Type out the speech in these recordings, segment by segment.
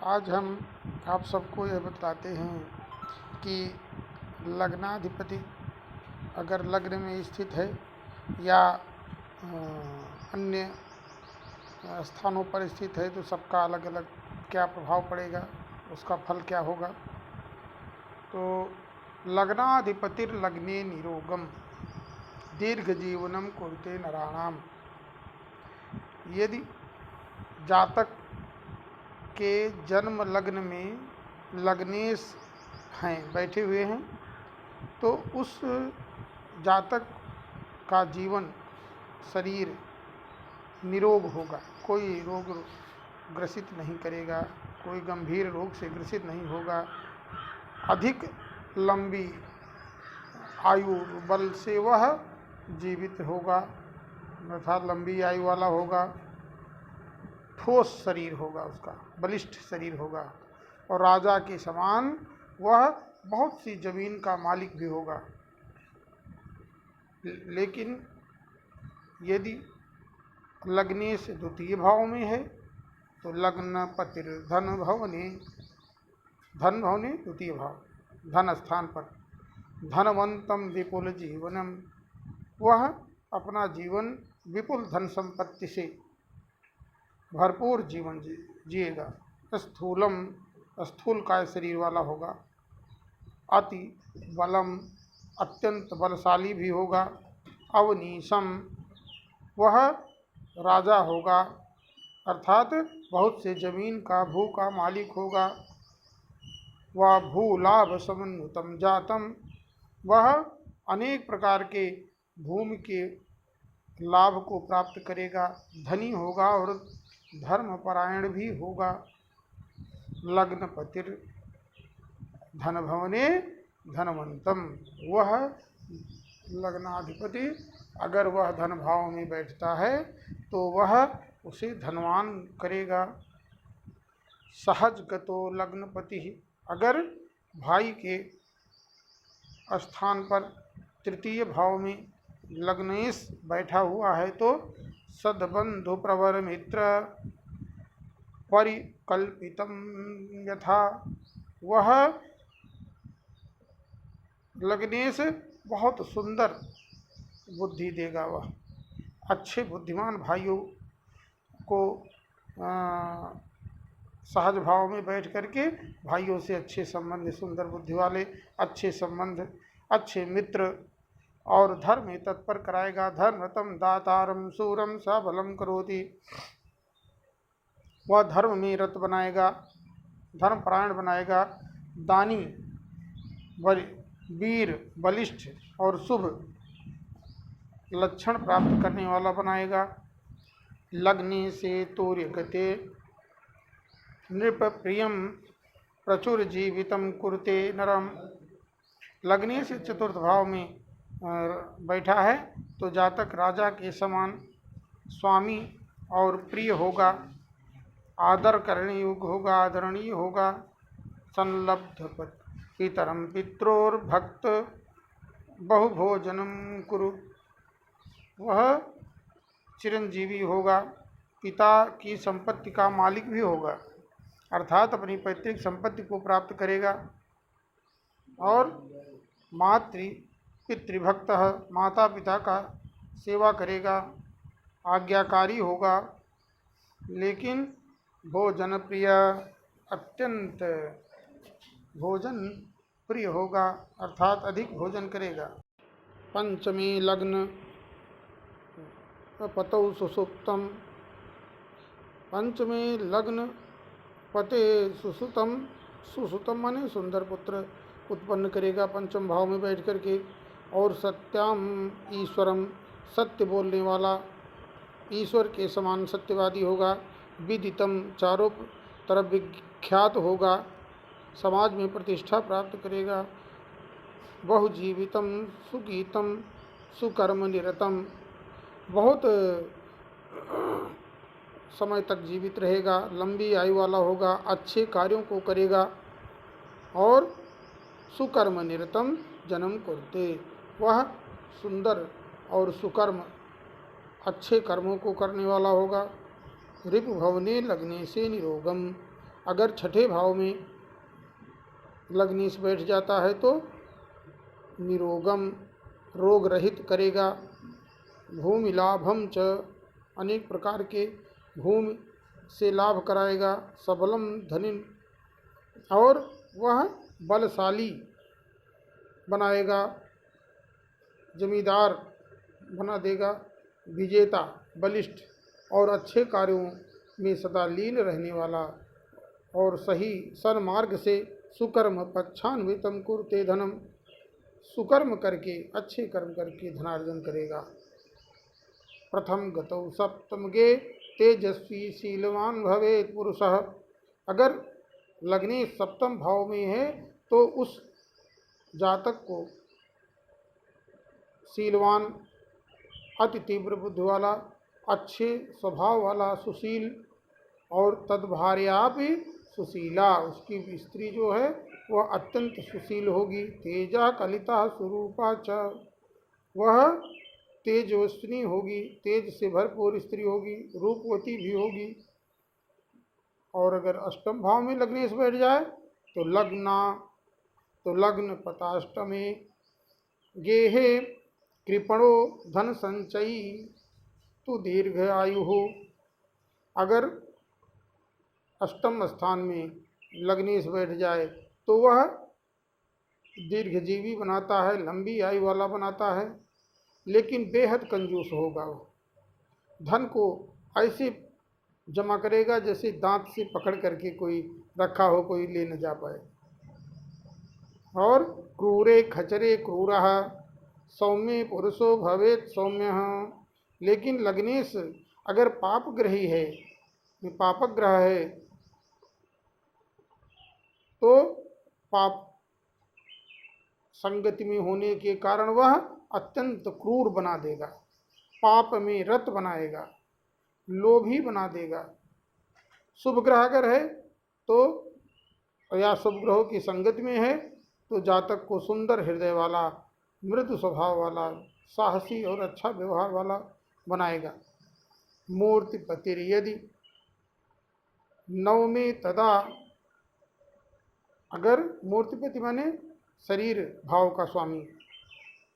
आज हम आप सबको यह बताते हैं कि लग्नाधिपति अगर लग्न में स्थित है या अन्य स्थानों पर स्थित है तो सबका अलग अलग क्या प्रभाव पड़ेगा, उसका फल क्या होगा। तो लग्नाधिपतिर्लग्ने निरोगम दीर्घ जीवनम कुरुते नराणाम। यदि जातक के जन्म लग्न में लग्नेश हैं, बैठे हुए हैं, तो उस जातक का जीवन शरीर निरोग होगा, कोई रोग ग्रसित नहीं करेगा, कोई गंभीर रोग से ग्रसित नहीं होगा, अधिक लंबी आयु बल से वह जीवित होगा, अर्थात लंबी आयु वाला होगा, ठोस शरीर होगा, उसका बलिष्ठ शरीर होगा और राजा के समान वह बहुत सी जमीन का मालिक भी होगा। लेकिन यदि लग्नेश द्वितीय भाव में है तो लग्न पतिर धन भवने द्वितीय भाव, धन स्थान पर धनवंतम विपुल जीवनम, वह अपना जीवन विपुल धन संपत्ति से भरपूर जीवन जिएगा। स्थूल काय शरीर वाला होगा, अति बलम अत्यंत बलशाली भी होगा। अवनीशम, वह राजा होगा, अर्थात बहुत से जमीन का भू का मालिक होगा। वह भूलाभ समन्वितम जातम, वह अनेक प्रकार के भूमि के लाभ को प्राप्त करेगा, धनी होगा और धर्मपरायण भी होगा। लग्नपतिर धन भवने धनवंतम, वह लग्नाधिपति अगर वह धन भाव में बैठता है तो वह उसे धनवान करेगा। सहजगतो लग्नपति, अगर भाई के स्थान पर तृतीय भाव में लग्नेश बैठा हुआ है तो सद्बंधु प्रवर मित्र परिकल्पितम यथा, वह लग्नेश बहुत सुंदर बुद्धि देगा। वह अच्छे बुद्धिमान भाइयों को सहज भाव में बैठ करके भाइयों से अच्छे संबंध, सुंदर बुद्धि वाले अच्छे संबंध, अच्छे मित्र और धर्म में तत्पर कराएगा। धर्मतम दातारम सूरम सबलम करोति, वह धर्म में रत बनाएगा, धर्मपरायण बनाएगा। दानी, वीर, बलिष्ठ और शुभ लक्षण प्राप्त करने वाला बनाएगा। लग्ने से तूर्य गते नृप प्रियम प्रचुर जीवितम कुरुते नरम, लग्ने से चतुर्थ भाव में बैठा है तो जातक राजा के समान स्वामी और प्रिय होगा, आदर करने योग्य होगा, आदरणीय होगा। संलब्ध पितरम पित्रोर्भक्त बहुभोजनम कुरु, वह चिरंजीवी होगा, पिता की संपत्ति का मालिक भी होगा, अर्थात अपनी पैतृक संपत्ति को प्राप्त करेगा। और पितृभक्त, माता पिता का सेवा करेगा, आज्ञाकारी होगा। लेकिन भोजन प्रिय, अत्यंत भोजन प्रिय होगा, अर्थात अधिक भोजन करेगा। पंचमी लग्न पतौ सुसुप्तम, पंचमे लग्न पते सुसुतम, सुसुतम माने सुंदर पुत्र उत्पन्न करेगा पंचम भाव में बैठ करके। और सत्याम ईश्वरम, सत्य बोलने वाला, ईश्वर के समान सत्यवादी होगा। विदितम, चारों तरफ विख्यात होगा, समाज में प्रतिष्ठा प्राप्त करेगा। बहुजीवितम सुगीतम सुकर्म निरतम, बहुत समय तक जीवित रहेगा, लंबी आयु वाला होगा, अच्छे कार्यों को करेगा। और सुकर्म निरतम जन्म करते, वह सुंदर और सुकर्म अच्छे कर्मों को करने वाला होगा। रिपु भवने लग्ने से निरोगम, अगर छठे भाव में लग्नेश बैठ जाता है तो निरोगम, रोग रहित करेगा। भूमि लाभम च, अनेक प्रकार के भूमि से लाभ कराएगा। सबलम धनिन, और वह बलशाली बनाएगा, जमींदार बना देगा। विजेता, बलिष्ठ और अच्छे कार्यों में सदा लीन रहने वाला और सही सन्मार्ग से सुकर्म पक्षान्वितम कुरुते धनम, सुकर्म करके, अच्छे कर्म करके धनार्जन करेगा। प्रथम गतौ सप्तमगे तेजस्वी शीलवान भवेत् पुरुषः, अगर लग्नेश सप्तम भाव में है तो उस जातक को शीलवान, अति तीव्र बुद्धि वाला, अच्छे स्वभाव वाला, सुशील और तद्भार्या भी सुशीला, उसकी स्त्री जो है वह अत्यंत सुशील होगी। तेजा कलिता स्वरूपा च, वह तेजस्विनी होगी, तेज से भरपूर स्त्री होगी, रूपवती भी होगी। और अगर अष्टम भाव में लग्नेश बैठ जाए तो लग्न पताष्टमे गेहे कृपणो धन संचयी तु दीर्घ आयु हो, अगर अष्टम स्थान में लग्नेश बैठ जाए तो वह दीर्घजीवी बनाता है, लंबी आयु वाला बनाता है, लेकिन बेहद कंजूस होगा। धन को ऐसे जमा करेगा जैसे दांत से पकड़ करके कोई रखा हो, कोई ले न जा पाए। और क्रूरे खचरे क्रूरः सौम्य पुरुषो भवेत् सौम्यः, लेकिन लग्नेश अगर पापग्रही है, पापक ग्रह है, तो पाप संगति में होने के कारण वह अत्यंत क्रूर बना देगा, पाप में रत बनाएगा, लोभी बना देगा। शुभ ग्रह अगर है तो, या शुभ ग्रहों की संगति में है तो जातक को सुंदर हृदय वाला, मृदु स्वभाव वाला, साहसी और अच्छा व्यवहार वाला बनाएगा। मूर्तिपतिर यदि नवमे तदा, अगर मूर्तिपति माने शरीर भाव का स्वामी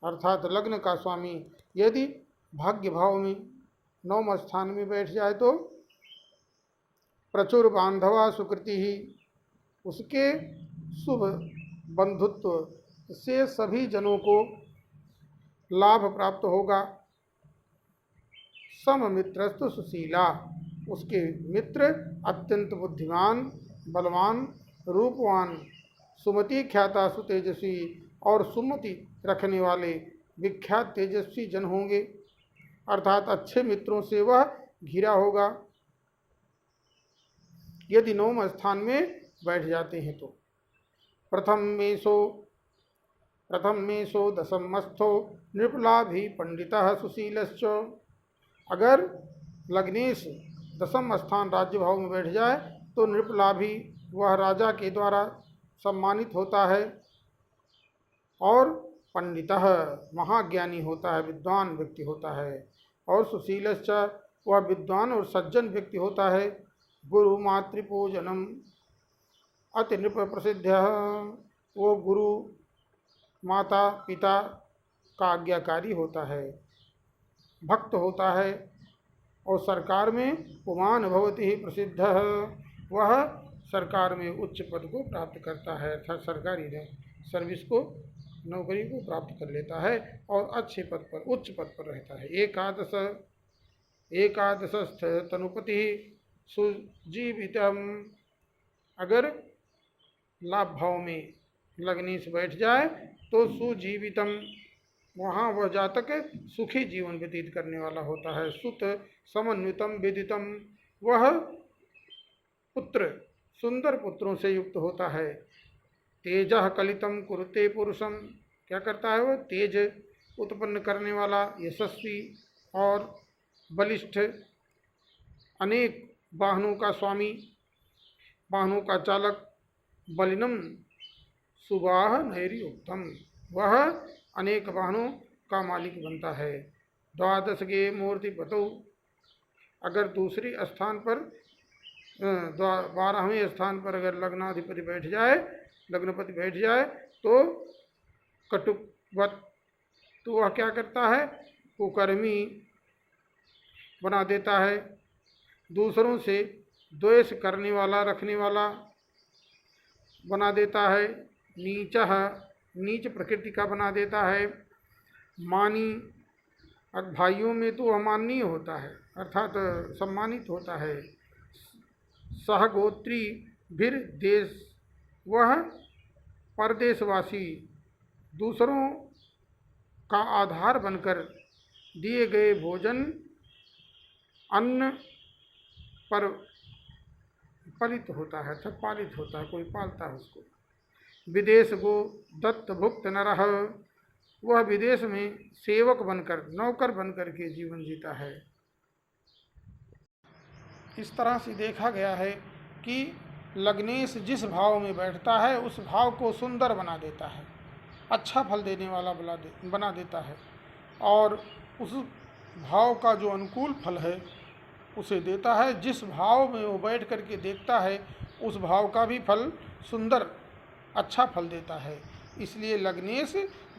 अर्थात लग्न का स्वामी यदि भाग्य भाव में नवम स्थान में बैठ जाए तो प्रचुर बांधवा सुकृति ही, उसके शुभ बंधुत्व से सभी जनों को लाभ प्राप्त होगा। सममित्रस्तु सुशीला, उसके मित्र अत्यंत बुद्धिमान, बलवान, रूपवान, सुमति ख्याता सुतेजस्वी और सुमति रखने वाले विख्यात तेजस्वी जन होंगे, अर्थात अच्छे मित्रों से वह घिरा होगा यदि नवम स्थान में बैठ जाते हैं तो। प्रथम मेषो दशमस्थो नृपलाभि पंडितः सुशीलश्च, अगर लग्नेश दशम स्थान राज्य भाव में बैठ जाए तो नृपलाभि, वह राजा के द्वारा सम्मानित होता है, और पंडितः महाज्ञानी होता है, विद्वान व्यक्ति होता है, और सुशीलश्च वह विद्वान और सज्जन व्यक्ति होता है। गुरु मातृपूजनम अति नृप प्रसिद्ध, वो गुरु माता पिता का आज्ञाकारी होता है, भक्त होता है, और सरकार में पुमान भवति ही प्रसिद्ध, वह सरकार में उच्च पद को प्राप्त करता है, अर्थात सरकारी सर्विस को, नौकरी को प्राप्त कर लेता है और अच्छे पद पर, उच्च पद पर रहता है। एकादशस्थ तनुपति सुजीवितम, अगर लाभ भाव में लग्नेश बैठ जाए तो सुजीवितम, वहाँ वह जातक सुखी जीवन व्यतीत करने वाला होता है। सुत समन्वितम विदितम, वह पुत्र सुंदर पुत्रों से युक्त होता है। तेजः कलितम कुरुते पुरुषम, क्या करता है वह, तेज उत्पन्न करने वाला, यशस्वी और बलिष्ठ, अनेक वाहनों का स्वामी, वाहनों का चालक, बलिनम सुबाह नैर्युक्तम, वह अनेक वाहनों का मालिक बनता है। द्वादश गे मूर्ति पतौ, अगर दूसरे स्थान पर 12वें स्थान पर अगर लग्नाधिपति बैठ जाए, लग्नपति बैठ जाए तो कटुवत, तो वह क्या करता है, कुकर्मी बना देता है, दूसरों से द्वेष करने वाला, रखने वाला बना देता है, नीच प्रकृति का बना देता है, मानी, भाइयों में तो अमाननीय होता है अर्थात सम्मानित होता है, सहगोत्री भीर देश, वह परदेशवासी, दूसरों का आधार बनकर दिए गए भोजन अन्न पर पलित होता है, अर्थात पालित होता है, कोई पालता है उसको। विदेश गो दत्त भुक्त नरह, वह विदेश में सेवक बनकर, नौकर बनकर के जीवन जीता है। इस तरह से देखा गया है कि लग्नेश जिस भाव में बैठता है उस भाव को सुंदर बना देता है, अच्छा फल देने वाला बना देता है, और उस भाव का जो अनुकूल फल है उसे देता है। जिस भाव में वो बैठ करके देखता है उस भाव का भी फल सुंदर अच्छा फल देता है। इसलिए लग्नेश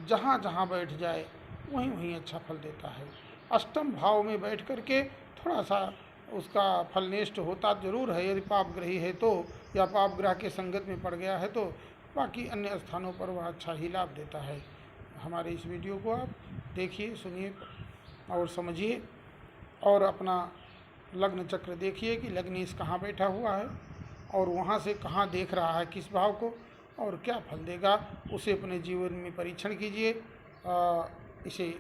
जहाँ जहाँ बैठ जाए वहीं वहीं अच्छा फल देता है। अष्टम भाव में बैठ करके थोड़ा सा उसका फल नष्ट होता जरूर है यदि पापग्रही है तो, या पाप ग्रह के संगत में पड़ गया है तो, बाकी अन्य स्थानों पर वह अच्छा ही लाभ देता है। हमारे इस वीडियो को आप देखिए, सुनिए और समझिए, और अपना लग्न चक्र देखिए कि लग्नेश कहाँ बैठा हुआ है और वहाँ से कहाँ देख रहा है किस भाव को और क्या फल देगा, उसे अपने जीवन में परीक्षण कीजिए। इसे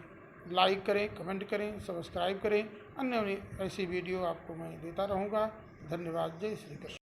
लाइक करें, कमेंट करें, सब्सक्राइब करें। अन्य ऐसी वीडियो आपको मैं देता रहूँगा। धन्यवाद। जय श्री कृष्ण।